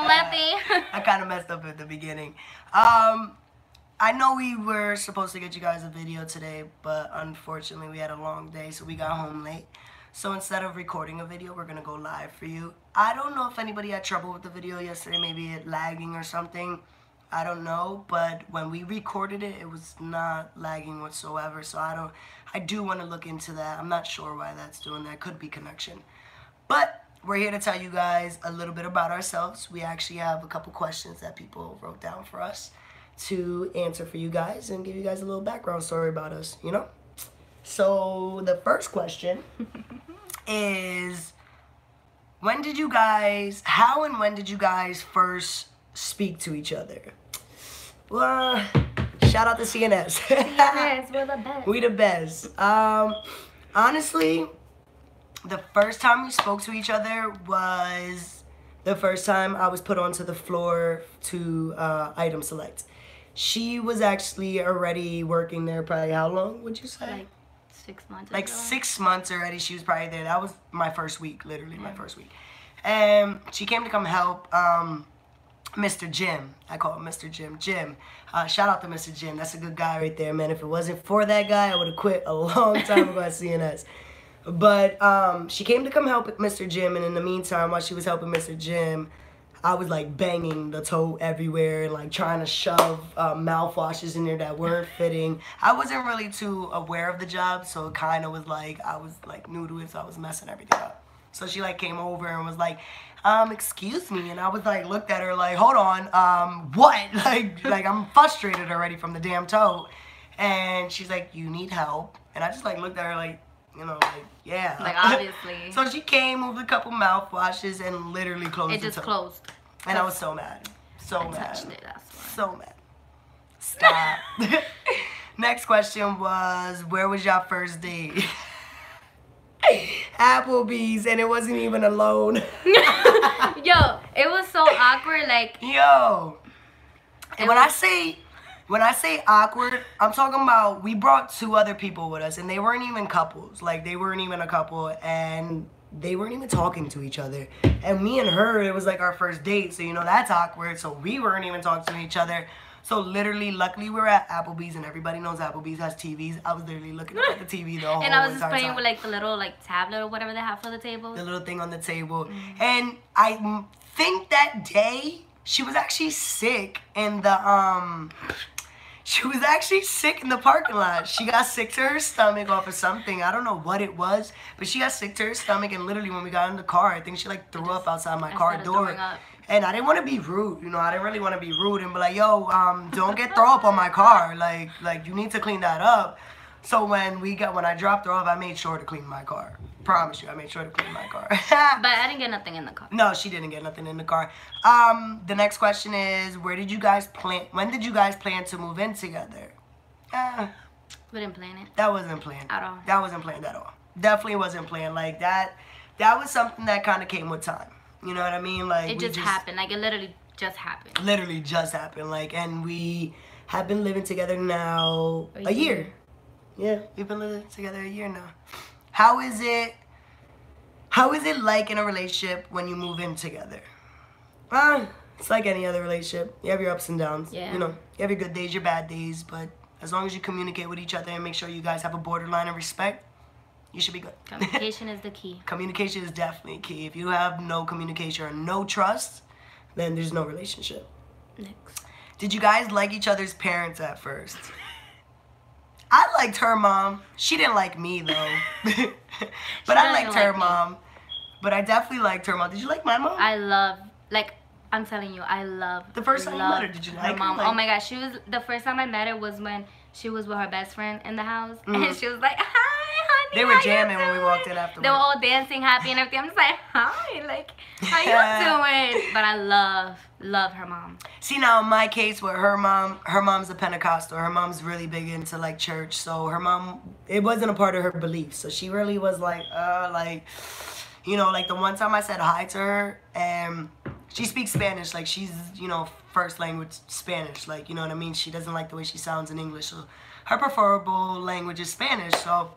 Letty. I kind of messed up at the beginning. I know we were supposed to get you guys a video today, but unfortunately we had a long day, so we got home late. So instead of recording a video, we're going to go live for you. I don't know if anybody had trouble with the video yesterday, maybe it lagging or something. I don't know, but when we recorded it, it was not lagging whatsoever. So I do want to look into that. I'm not sure why that's doing that. Could be connection. But we're here to tell you guys a little bit about ourselves. We actually have a couple questions that people wrote down for us to answer for you guys and give you guys a little background story about us, you know? So the first question is, how and when did you guys first speak to each other? Well, shout out to CNS. CNS, we're the best. We the best. Honestly, the first time we spoke to each other was the first time I was put onto the floor to item select. She was actually already working there probably how long would you say? Like 6 months Like ago. 6 months already. She was probably there. That was my first week, literally my first week. And she came to come help Mr. Jim. I call him Mr. Jim. Jim. Shout out to Mr. Jim. That's a good guy right there, man. If it wasn't for that guy, I would have quit a long time ago at CNS. But she came to come help Mr. Jim, and in the meantime, while she was helping Mr. Jim, I was like banging the tote everywhere and like trying to shove mouthwashes in there that weren't fitting. I wasn't really too aware of the job, so it kind of was like I was like new to it, so I was messing everything up. So she like came over and was like, excuse me, and I was like looked at her like, hold on, what? like I'm frustrated already from the damn tote, and she's like, you need help, and I just like looked at her like, you know, like, yeah. Like, obviously. So she came, moved a couple mouthwashes, and literally closed the It just tote. closed. And I was so mad. So I mad. touched it, that's why. So mad. Stop. Next question was, where was y'all first date? Applebee's, and it wasn't even alone. Yo, it was so awkward, like... Yo. And when I say awkward, I'm talking about we brought 2 other people with us, and they weren't even couples. Like, they weren't even a couple, and they weren't even talking to each other. And me and her, it was like our first date, so you know that's awkward. So we weren't even talking to each other. So literally, luckily, we were at Applebee's, and everybody knows Applebee's has TVs. I was literally looking up at the TV the whole And I was just entire playing time. with like the little like tablet or whatever they have for the table. The little thing on the table. And I think that day she was actually sick in the she was actually sick in the parking lot. She got sick to her stomach off of something. I don't know what it was, but she got sick to her stomach, and literally when we got in the car, I think she like threw up outside my car door. And I didn't want to be rude, you know, I didn't really want to be rude and be like, yo, don't get throw up on my car. Like you need to clean that up. So when I dropped her off, I made sure to clean my car. Promise you, I made sure to clean my car. But I didn't get nothing in the car. No, she didn't get nothing in the car. The next question is, when did you guys plan to move in together? We didn't plan it. That wasn't planned. At all. That wasn't planned at all. Definitely wasn't planned. Like that was something that kind of came with time. You know what I mean? Like it just happened. Like it literally just happened. Literally just happened. Like, and we have been living together now a year. Yeah, we've been living together a year now. How is it like in a relationship when you move in together? It's like any other relationship. You have your ups and downs. Yeah. You know, you have your good days, your bad days, but as long as you communicate with each other and make sure you guys have a borderline of respect, you should be good. Communication is the key. Communication is definitely key. If you have no communication or no trust, then there's no relationship. Next. Did you guys like each other's parents at first? I liked her mom. She didn't like me, though. But I liked her mom. But I definitely liked her mom. Did you like my mom? I'm telling you, I love. The first time you met her, did you like her? Mom. Like, oh my gosh, the first time I met her was when she was with her best friend in the house, and she was like, "Hi, honey." They were jamming when we walked in afterwards. They were all dancing, happy, and everything. I'm just like, "Hi, like, how you doing?" But I love her mom. See, now in my case with her mom's a Pentecostal. Her mom's really big into like church, so her mom, it wasn't a part of her beliefs. So she really was like, you know, like the one time I said hi to her, and she speaks Spanish, like she's, you know, first language Spanish, like, you know what I mean? She doesn't like the way she sounds in English, so her preferable language is Spanish. So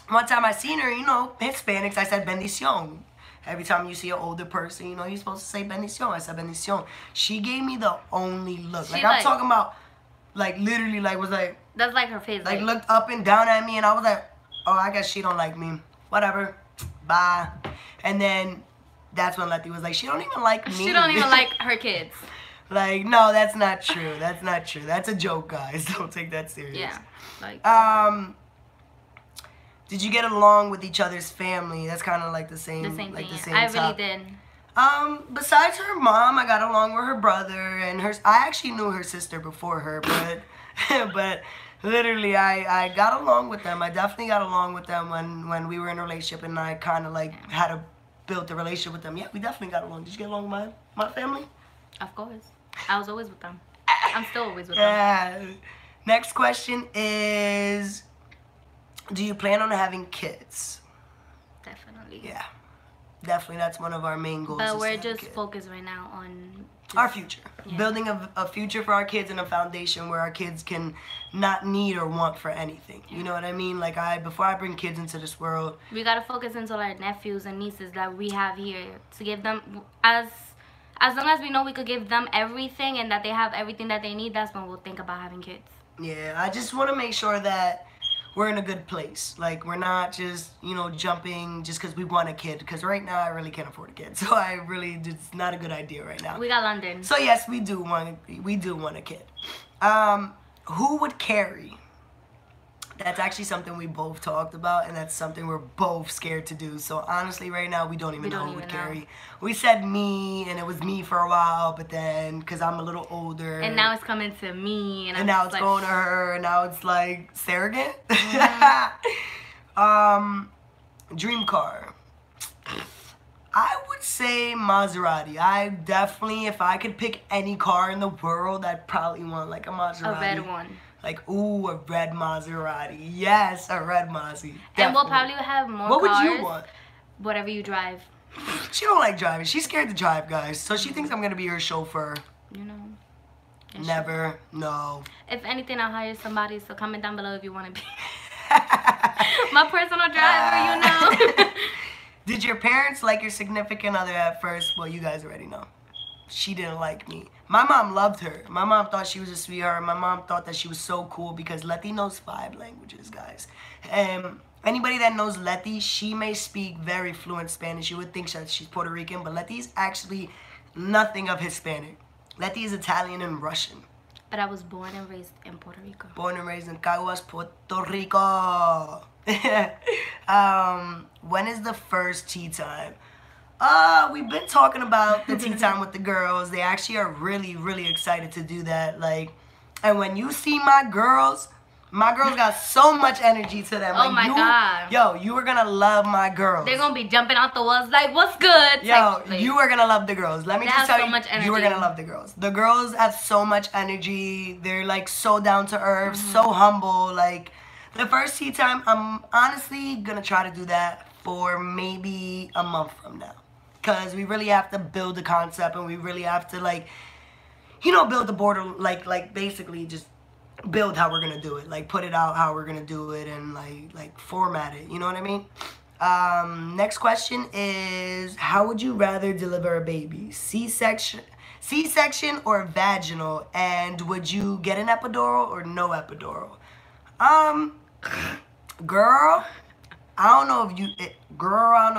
one time I seen her, you know, Hispanics, I said bendición. Every time you see an older person, you know, you're supposed to say bendición. I said bendición. She gave me the only look. Like, I'm talking about, like, literally, like, was like... That's like her face. Like, looked up and down at me, and I was like, oh, I guess she don't like me. Whatever. Bye. And then that's when Letty was like, she don't even like me. She don't even like her kids. Like, no, that's not true. That's not true. That's a joke, guys. Don't take that serious. Yeah. Like. Did you get along with each other's family? That's kind of like the same. The same like thing. the same I top. really did. Besides her mom, I got along with her brother and her. I actually knew her sister before her, but but literally, I got along with them. I definitely got along with them when we were in a relationship, and I kind of like had to build a relationship with them. Yeah, we definitely got along. Did you get along with my family? Of course. I was always with them. I'm still always with them. Next question is, do you plan on having kids? Definitely. Yeah. Definitely, that's one of our main goals. But we're just focused right now on... our future. Yeah. Building a future for our kids and a foundation where our kids can not need or want for anything. Yeah. You know what I mean? Like, before I bring kids into this world... We got to focus into our nephews and nieces that we have here to give them... As long as we know we could give them everything and that they have everything that they need, that's when we'll think about having kids. Yeah, I just want to make sure that we're in a good place. Like, we're not just, you know, jumping just because we want a kid. Because right now, I really can't afford a kid. So it's not a good idea right now. We got London. So yes, we do want a kid. Who would carry? That's actually something we both talked about, and that's something we're both scared to do. So honestly, right now, we don't even know who would carry. We said me, and it was me for a while, but then, because I'm a little older. And now it's coming to me. And now it's like, going to her, and now it's like, surrogate? Dream car. I would say Maserati. I definitely, if I could pick any car in the world, I'd probably want like a Maserati. A red one. Like, ooh, a red Maserati. Yes, a red Maserati. And we'll probably have more cars. What would you want? Whatever you drive. She don't like driving. She's scared to drive, guys. So she thinks I'm going to be her chauffeur. You know. Never. No. If anything, I'll hire somebody. So comment down below if you want to be my personal driver, you know. Did your parents like your significant other at first? Well, you guys already know. She didn't like me. My mom loved her. My mom thought she was a sweetheart. My mom thought that she was so cool because Letty knows 5 languages, guys. Anybody that knows Letty, she may speak very fluent Spanish. You would think that she's Puerto Rican, but Letty's actually nothing of Hispanic. Letty is Italian and Russian. But I was born and raised in Puerto Rico. Born and raised in Caguas, Puerto Rico. When is the first tea time? We've been talking about the tea time with the girls. They actually are really, really excited to do that. Like, and when you see my girls got so much energy to them. Oh like, my God. Yo, you are gonna love my girls. They're gonna be jumping out the walls like, what's good? Yo, you are gonna love the girls. Let me just tell so you, much energy. You are gonna love the girls. The girls have so much energy. They're like so down to earth, so humble. Like, the first tea time, I'm honestly gonna try to do that for maybe a month from now. Because we really have to build the concept, and we really have to, like, you know, build the border, like basically just build how we're gonna do it. Like, put it out how we're gonna do it, and like format it. You know what I mean? Next question is, how would you rather deliver a baby? C-section or vaginal? And would you get an epidural or no epidural? Girl, I don't know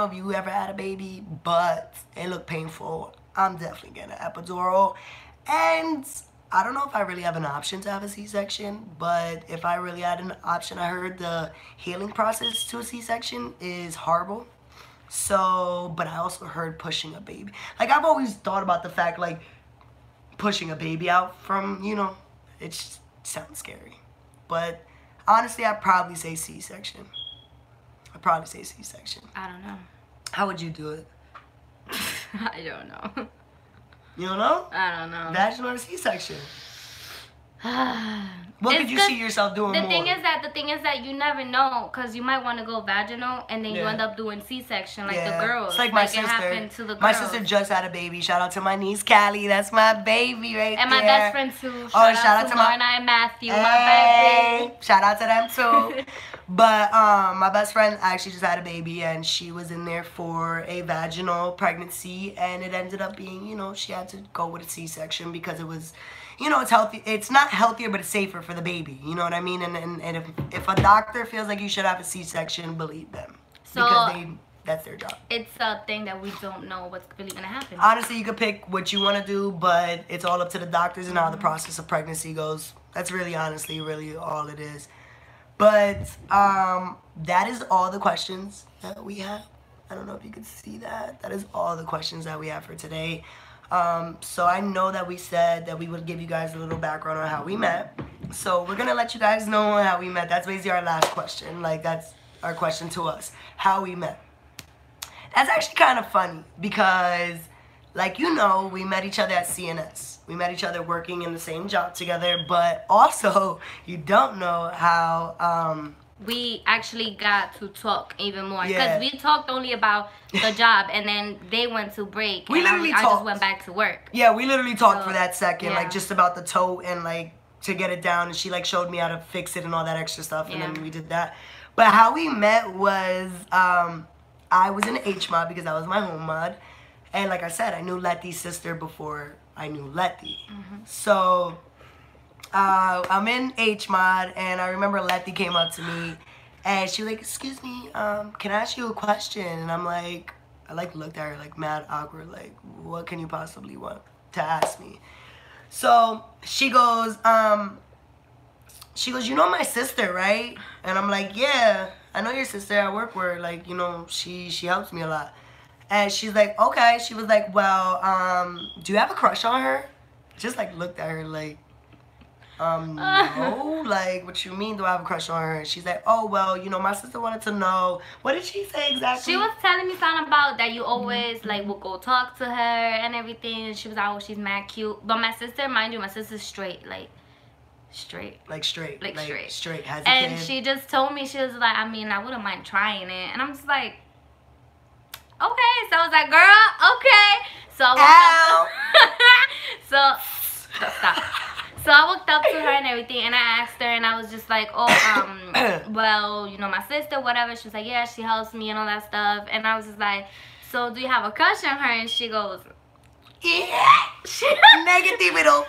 if you ever had a baby, but it looked painful. I'm definitely getting an epidural. And I don't know if I really have an option to have a C-section, but if I really had an option, I heard the healing process to a C-section is horrible. So, but I also heard pushing a baby. Like, I've always thought about the fact, like, pushing a baby out from, you know, it just sounds scary. But honestly, I'd probably say C-section. I'd probably say C-section. I don't know. How would you do it? I don't know. You don't know? I don't know. Vaginal or C-section? What could you see yourself doing more? The thing is that you never know, because you might want to go vaginal and then you end up doing C-section like the girls. It's like my sister. It happened to the girls. My sister just had a baby. Shout out to my niece Callie. That's my baby right there. And my best friend too. Shout out to Marna and Matthew, hey, my baby. Shout out to them too. But my best friend actually just had a baby, and she was in there for a vaginal pregnancy, and it ended up being, you know, she had to go with a C-section because it was, you know, it's healthy. It's not healthier, but it's safer for the baby. You know what I mean? And if a doctor feels like you should have a C-section, believe them. So because that's their job. It's a thing that we don't know what's really going to happen. Honestly, you could pick what you want to do, but it's all up to the doctors and how the process of pregnancy goes. That's really, honestly, really all it is. But that is all the questions that we have. I don't know if you could see that. That is all the questions that we have for today. So I know that we said that we would give you guys a little background on how we met. So we're going to let you guys know how we met. That's basically our last question. Like, that's our question to us. How we met. That's actually kind of funny because, like, you know, we met each other at CNS. We met each other working in the same job together, but also you don't know how we actually got to talk even more because Yeah. we talked only about the job, and then they went to break. We and literally I just talked. went back to work. Yeah, we literally talked So, for that second, yeah. like just about the toe and like to get it down, and she like showed me how to fix it and all that extra stuff, and Yeah. then we did that. But how we met was I was in H mod because that was my home mod, and like I said, I knew Letty's sister before I knew Letty. So I'm in H mod, and I remember Letty came up to me, and she was like, "Excuse me, can I ask you a question?" And I'm like, I like looked at her like mad awkward, like, what can you possibly want to ask me? So she goes, you know my sister, right? And I'm like, yeah, I know your sister. I work with her. Like, you know, she helps me a lot. And she's like, okay. She was like, well, do you have a crush on her? Just like looked at her like, no. Like, what you mean, do I have a crush on her? And she's like, oh, well, you know, my sister wanted to know. What did she say exactly? She was telling me something about that you always like will go talk to her and everything. And she was like, oh, she's mad cute. But my sister, mind you, my sister's straight, like straight. Like straight. Like straight. Straight. Has a And kid. she just told me, she was like, I mean, I wouldn't mind trying it. And I'm just like, okay. So I was like, girl, okay. So I walked up to stop. So I walked up to her and everything, and I asked her, and I was just like, oh, well, you know, my sister, whatever. She was like, yeah, she helps me and all that stuff. And I was just like, so do you have a crush on her? And she goes, yeah. Negativo.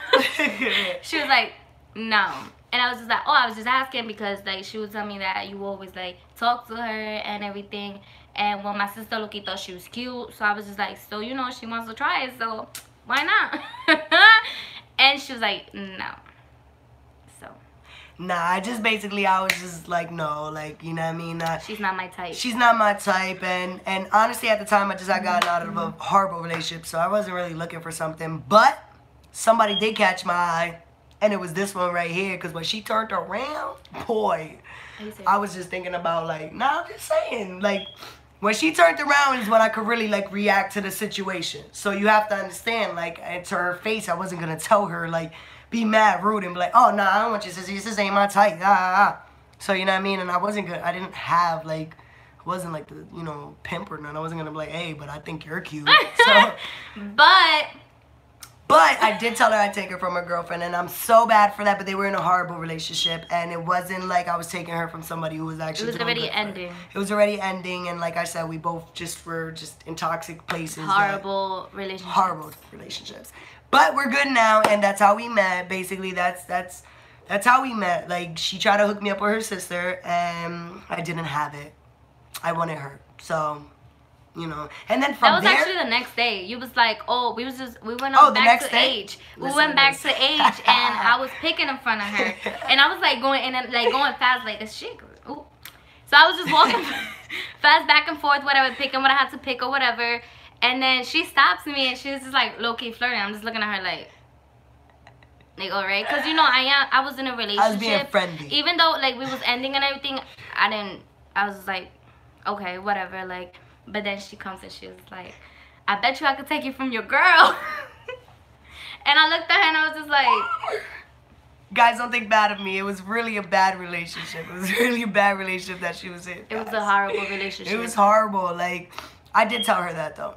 she was like, no. And I was just like, oh, I was just asking because, like, she was telling me that you always, like, talk to her and everything. And when my sister Loki thought she was cute, so I was just like, so, you know, she wants to try it, so why not? And she was like, no. So. Nah, I was just like, no, like, you know what I mean? She's not my type. She's not my type, and honestly, at the time, I got out of a horrible relationship, so I wasn't really looking for something, but somebody did catch my eye, and it was this one right here, because when she turned around, boy, I was just thinking about, like, nah, I'm just saying, like, when she turned around is when I could really, like, react to the situation. So you have to understand, like, to her face, I wasn't going to tell her, like, be mad, rude, and be like, oh, nah, I don't want your sister. Your sister ain't my type. So, you know what I mean? And I wasn't good. I didn't have, like, I wasn't, like, the, you know, pimp or nothing. I wasn't going to be like, hey, but I think you're cute. So, But I did tell her I'd take her from her girlfriend, and I'm so bad for that, but they were in a horrible relationship, and it wasn't like I was taking her from somebody who was actually It was already ending. It was already ending, and like I said, we both just were just in toxic places. Horrible relationships. Horrible relationships. But we're good now, and that's how we met. Basically, that's how we met. Like, she tried to hook me up with her sister, and I didn't have it. I wanted her, so... You know, and then from that was there, actually the next day. You was like, oh, we went on back to age. We went back to age, and I was picking in front of her, and I was like going going fast, like this shit. Ooh. So I was just walking fast back and forth, whatever, picking what I had to pick or whatever, and then she stops me and she's just like low key flirting. I'm just looking at her like alright, because you know I was in a relationship. I was being friendly, even though like we was ending and everything. I was like, okay, whatever, like. But then she comes and she was like, I bet you I could take you from your girl. And I looked at her and I was just like... Guys, don't think bad of me. It was really a bad relationship. It was really a bad relationship that she was in. It was a horrible relationship. It was horrible. Like, I did tell her that, though.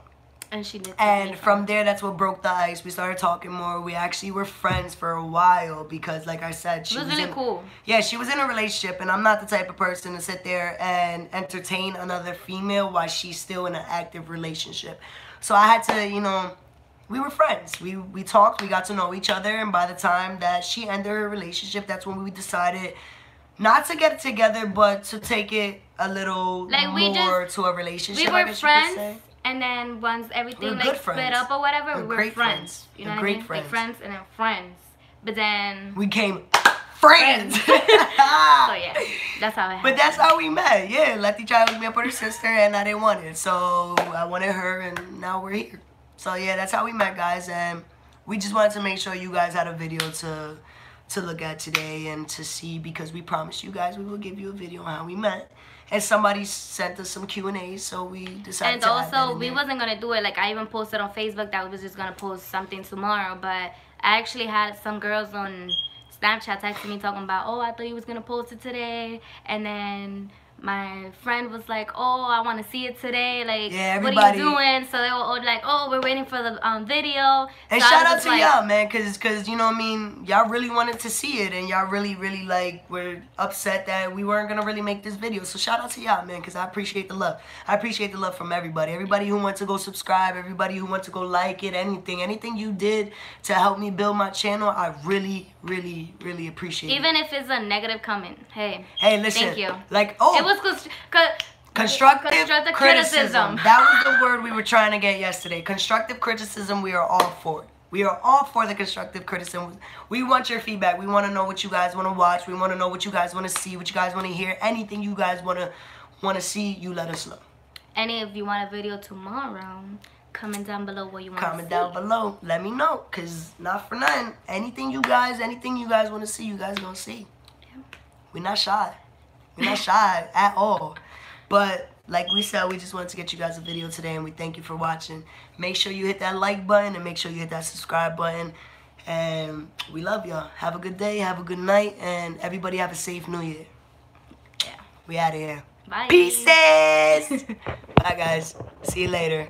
And she did. And from there, that's what broke the ice. We started talking more. We actually were friends for a while because, like I said, she was really cool. Yeah, she was in a relationship, and I'm not the type of person to sit there and entertain another female while she's still in an active relationship. So I had to, you know, we were friends. We talked, we got to know each other, and by the time that she ended her relationship, that's when we decided not to get it together, but to take it a little like more to a relationship. We were friends, and then once everything like split up or whatever, we were friends. You know what I mean? Like friends and then friends. But then we became friends. So yeah, that's how it happened. But that's how we met. Yeah, Letty tried to hook me up with her sister, and I didn't want it, so I wanted her, and now we're here. So yeah, that's how we met, guys, and we just wanted to make sure you guys had a video to look at today and to see, because we promised you guys we will give you a video on how we met. And somebody sent us some Q&As, so we decided to add that also, in we there. wasn't going to do it. Like, I even posted on Facebook that we was just going to post something tomorrow. But I actually had some girls on Snapchat texting me talking about, oh, I thought you was going to post it today. And then my friend was like, oh, I want to see it today. Like, yeah, what are you doing? So they were all like, oh, we're waiting for the video. And so shout out to y'all, man, cause you know what I mean, y'all really wanted to see it, and y'all really like were upset that we weren't gonna really make this video. So shout out to y'all, man, cause I appreciate the love. I appreciate the love from everybody. Everybody who went to go subscribe, everybody who went to go like it, anything you did to help me build my channel, I really appreciate it. Even if it's a negative comment, hey, listen, thank you. Like, oh, it was constructive criticism. That was the word we were trying to get yesterday. Constructive criticism, we are all for it. We are all for the constructive criticism. We want your feedback. We want to know what you guys want to watch. We want to know what you guys want to see, what you guys want to hear. Anything you guys want to see, you let us know. And if you want a video tomorrow, comment down below what you want to see. Comment down below. Let me know, because not for nothing. Anything you guys want to see, you guys going to see. Yeah. We're not shy. We're not shy at all. But like we said, we just wanted to get you guys a video today, and we thank you for watching. Make sure you hit that like button, and make sure you hit that subscribe button. And we love y'all. Have a good day, have a good night, and everybody have a safe New Year. Yeah. We out of here. Bye. Pieces. Bye, guys. See you later.